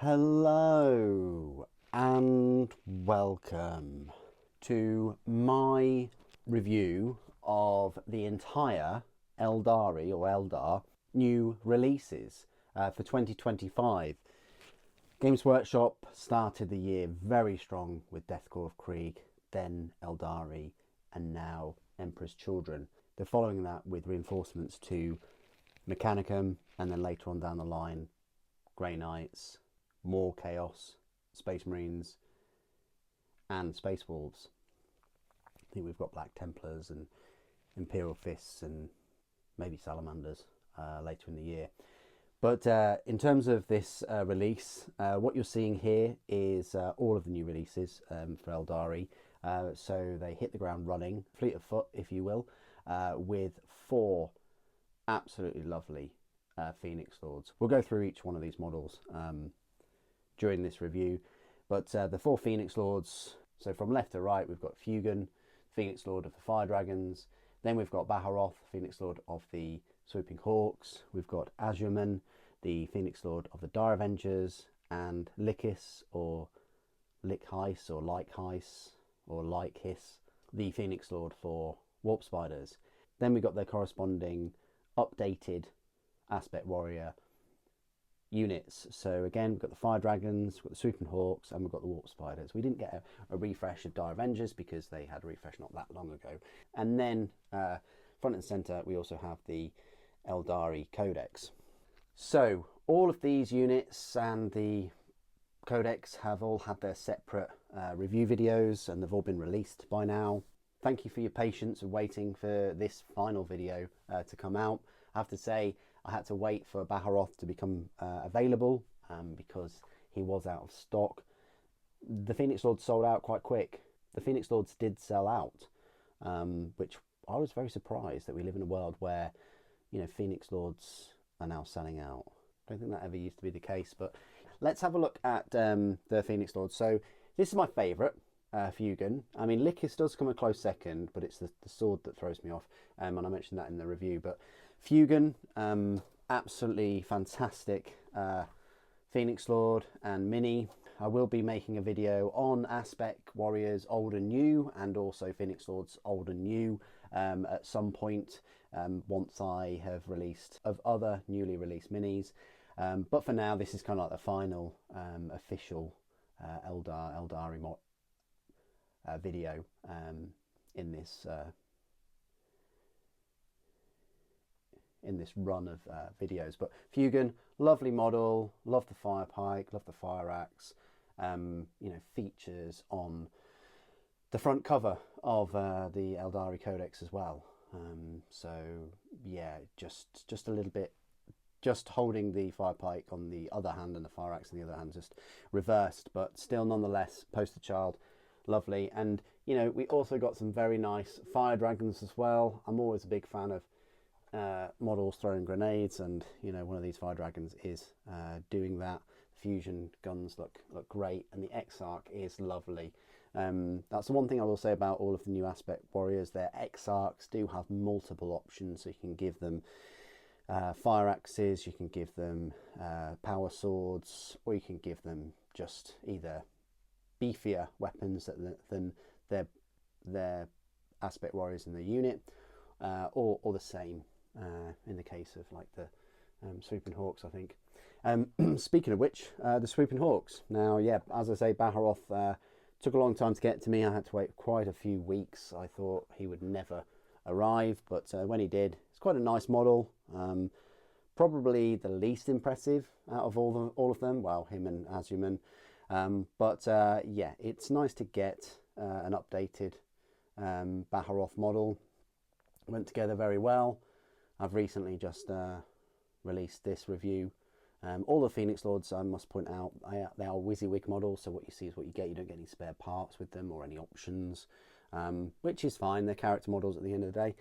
Hello and welcome to my review of the entire Aeldari or Eldar new releases for 2025. Games Workshop started the year very strong with Deathcore of Krieg, then Aeldari, and now Emperor's Children. They're following that with reinforcements to Mechanicum, and then later on down the line, Grey Knights, more Chaos, Space Marines, and Space Wolves. I think we've got Black Templars and Imperial Fists and maybe Salamanders later in the year. But in terms of this release, what you're seeing here is all of the new releases for Aeldari. So they hit the ground running, fleet of foot, if you will, with 4 absolutely lovely Phoenix Lords. We'll go through each one of these models during this review, but the 4 Phoenix Lords, so from left to right, we've got Fugan, Phoenix Lord of the Fire Dragons. Then we've got Baharroth, Phoenix Lord of the Swooping Hawks. We've got Azimen, the Phoenix Lord of the Dire Avengers, and Lickus, or Lickus, or Lickus, or Lickus, the Phoenix Lord for Warp Spiders. Then we've got their corresponding updated Aspect Warrior units. So again, we've got the Fire Dragons, we've got the Swooping Hawks, and we've got the Warp Spiders. We didn't get a refresh of Dire Avengers because they had a refresh not that long ago. And then front and centre, we also have the Eldari Codex. So all of these units and the Codex have all had their separate review videos, and they've all been released by now. Thank you for your patience of waiting for this final video to come out. I have to say, I had to wait for Baharroth to become available because he was out of stock. The Phoenix Lords sold out quite quick. The Phoenix Lords did sell out, which I was very surprised that we live in a world where, you know, Phoenix Lords are now selling out. I don't think that ever used to be the case, but let's have a look at the Phoenix Lords. So this is my favourite, Fugan. I mean, Lickus does come a close second, but it's the sword that throws me off, and I mentioned that in the review. But Fugan, absolutely fantastic Phoenix Lord and Mini. I will be making a video on Aspect Warriors old and new, and also Phoenix Lords old and new at some point once I have released of other newly released minis. But for now, this is kind of like the final official Eldari video in this run of videos. But Fugan, lovely model, love the fire pike, love the fire axe. You know, features on the front cover of the Eldari Codex as well. So yeah, just a little bit, just holding the fire pike on the other hand and the fire axe on the other hand, just reversed, but still nonetheless poster child, lovely. And you know, we also got some very nice fire dragons as well. I'm always a big fan of models throwing grenades, and you know, one of these fire dragons is doing that. Fusion guns look great, and the Exarch is lovely. That's the one thing I will say about all of the new Aspect Warriors. Their Exarchs do have multiple options, so you can give them fire axes, you can give them power swords, or you can give them just either beefier weapons than their Aspect Warriors in the unit, or the same in the case of like the Swooping Hawks, I think. Speaking of which, the Swooping Hawks. Now, yeah, as I say, Baharroth took a long time to get to me. I had to wait quite a few weeks. I thought he would never arrive, but when he did, it's quite a nice model. Probably the least impressive out of all of them. Well, him and Azimen. But yeah, it's nice to get an updated Baharroth model. Went together very well. I've recently just released this review. All the Phoenix Lords, I must point out, they are WYSIWYG models, so what you see is what you get. You don't get any spare parts with them or any options, which is fine. They're character models at the end of the day.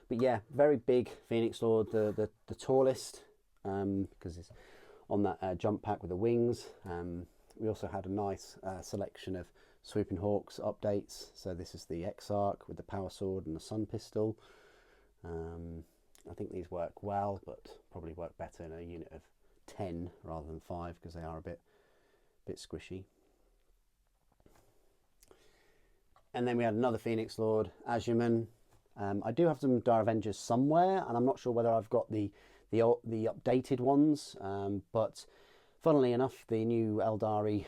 But yeah, very big Phoenix Lord, the tallest, because it's on that jump pack with the wings. We also had a nice selection of Swooping Hawks updates. So this is the Exarch with the power sword and the sun pistol. I think these work well, but probably work better in a unit of 10 rather than 5, because they are a bit bit squishy. And then we had another Phoenix Lord, Azimen. I do have some Dire Avengers somewhere, and I'm not sure whether I've got the updated ones, but funnily enough, the new Eldari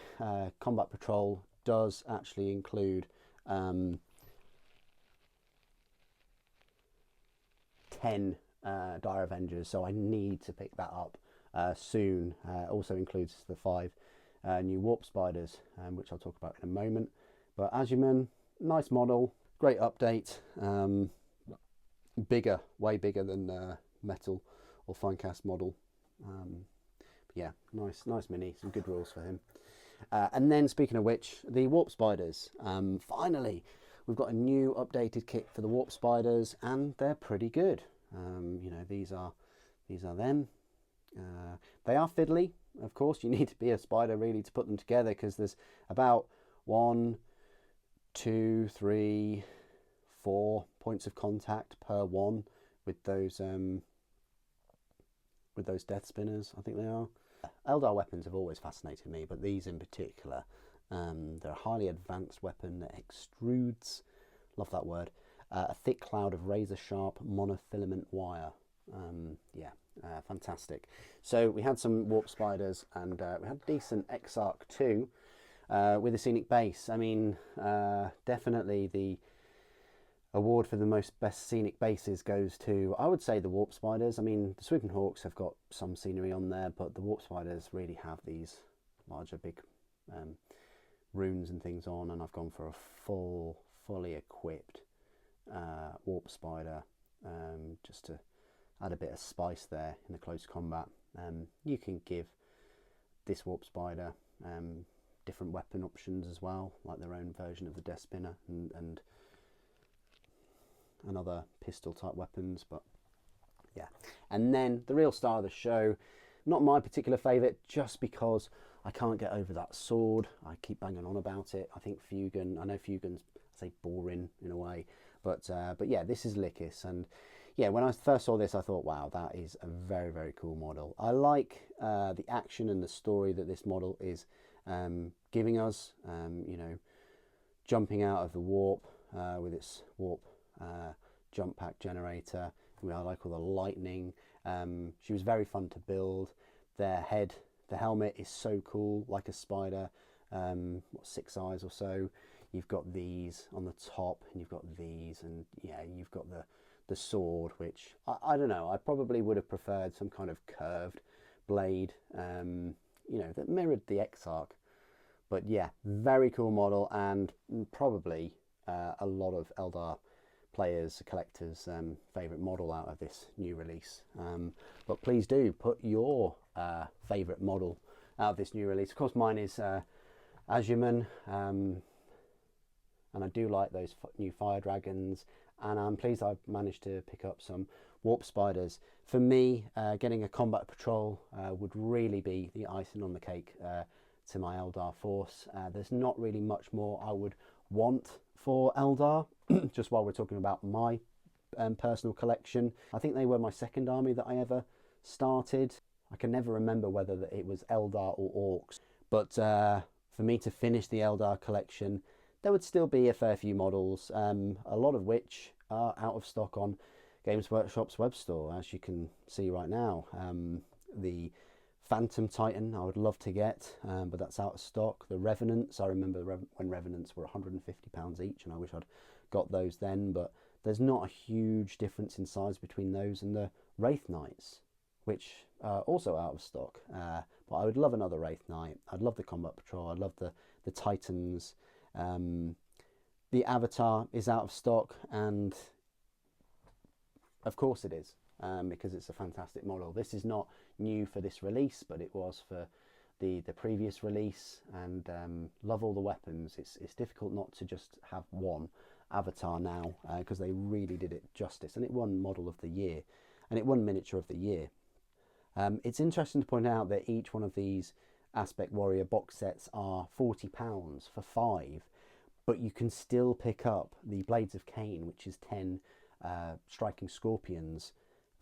Combat Patrol does actually include 10 Dire Avengers, so I need to pick that up soon. Also includes the 5 new Warp Spiders, which I'll talk about in a moment. But Azimen, nice model, great update, bigger, way bigger than Metal or Finecast model. Yeah, nice mini, some good rules for him. And then, speaking of which, the Warp Spiders. Finally, we've got a new updated kit for the Warp Spiders, and they're pretty good. You know, these are them. They are fiddly, of course. You need to be a spider really to put them together, because there's about 1, 2, 3, 4 points of contact per one with those death spinners, I think they are. Eldar weapons have always fascinated me, but these in particular, they're a highly advanced weapon that extrudes, love that word, a thick cloud of razor sharp monofilament wire. Fantastic. So we had some Warp Spiders, and we had a decent Exarch too, with a scenic base. I mean, definitely the award for the best scenic bases goes to, I would say, the Warp Spiders. I mean, the Swooping Hawks have got some scenery on there, but the Warp Spiders really have these larger, big runes and things on, and I've gone for a fully equipped Warp Spider, just to add a bit of spice there in the close combat. You can give this Warp Spider different weapon options as well, like their own version of the Death Spinner and other pistol type weapons. But yeah, and then the real star of the show, not my particular favourite, just because I can't get over that sword. I keep banging on about it. I think Fugan, I know Fugan's, I say, boring in a way, but yeah, this is Lickus. And yeah, when I first saw this, I thought, wow, that is a very, very cool model. I like the action and the story that this model is giving us. You know, jumping out of the warp with its warp jump pack generator. I like all the lightning. She was very fun to build. The helmet is so cool, like a spider. 6 eyes or so. You've got these on the top, and you've got these, and yeah, you've got the sword, which I don't know. I probably would have preferred some kind of curved blade, you know, that mirrored the Exarch. But yeah, very cool model, and probably a lot of Eldar players, collectors' favourite model out of this new release. But please do put your favourite model out of this new release. Of course, mine is Azimen, and I do like those new fire dragons, and I'm pleased I've managed to pick up some Warp Spiders. For me, getting a combat patrol would really be the icing on the cake to my Eldar force. There's not really much more I would want for Eldar, just while we're talking about my personal collection. I think they were my second army that I ever started. I can never remember whether it was Eldar or Orcs, but for me to finish the Eldar collection, there would still be a fair few models, a lot of which are out of stock on Games Workshop's web store, as you can see right now. The Phantom Titan I would love to get, but that's out of stock. The Revenants, I remember when Revenants were £150 each, and I wish I'd got those then, but there's not a huge difference in size between those and the Wraith Knights, which are also out of stock. But I would love another Wraith Knight. I'd love the Combat Patrol. I'd love the Titans. The Avatar is out of stock, and of course it is, because it's a fantastic model. This is not new for this release, but it was for the previous release, and love all the weapons. It's difficult not to just have one Avatar now, because they really did it justice, and it won Model of the Year, and it won Miniature of the Year. It's interesting to point out that each one of these Aspect Warrior box sets are £40 for 5, but you can still pick up the Blades of Cain, which is 10 Striking Scorpions,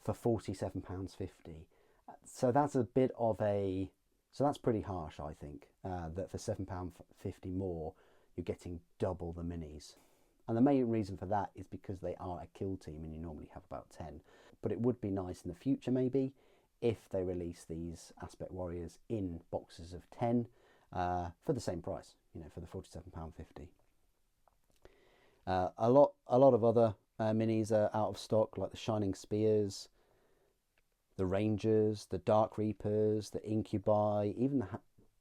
for £47.50. So that's a bit of a So that's pretty harsh, I think, that for £7.50 more, you're getting double the minis. And the main reason for that is because they are a kill team and you normally have about 10. But it would be nice in the future, maybe, if they release these Aspect Warriors in boxes of 10 for the same price, for the £47.50. A lot of other minis are out of stock, like the Shining Spears, the Rangers, the Dark Reapers, the Incubi, even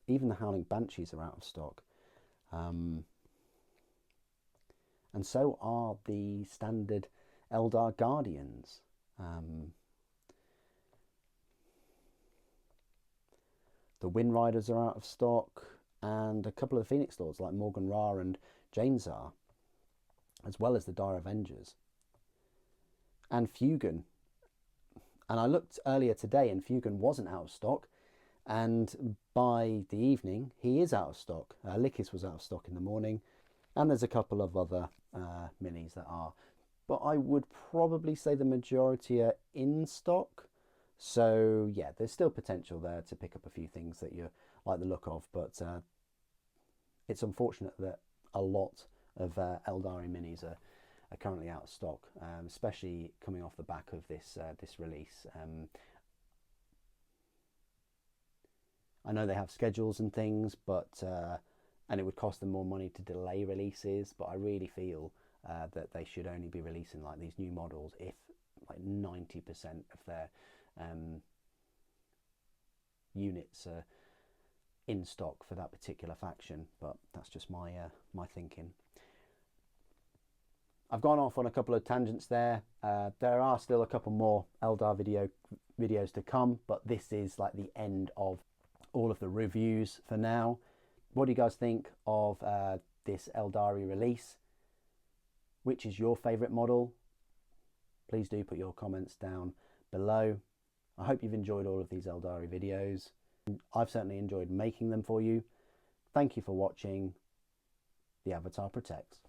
the Howling Banshees are out of stock. And so are the standard Eldar Guardians. The Wind Riders are out of stock, and a couple of the Phoenix Lords like Morgan Ra and Jane'Zar, as well as the Dire Avengers. And Fugan. And I looked earlier today and Fugan wasn't out of stock, and by the evening he is out of stock. Lickus was out of stock in the morning, and there's a couple of other minis that are, but I would probably say the majority are in stock. So yeah, there's still potential there to pick up a few things that you like the look of, but it's unfortunate that a lot of Aeldari minis are currently out of stock, especially coming off the back of this release. I know they have schedules and things, but and it would cost them more money to delay releases, but I really feel that they should only be releasing like these new models if like 90% of their units are in stock for that particular faction. But that's just my my thinking. I've gone off on a couple of tangents there. There are still a couple more Eldar videos to come, but this is like the end of all of the reviews for now. What do you guys think of this Eldari release? Which is your favourite model? Please do put your comments down below. I hope you've enjoyed all of these Eldari videos. I've certainly enjoyed making them for you. Thank you for watching. The Avatar protects.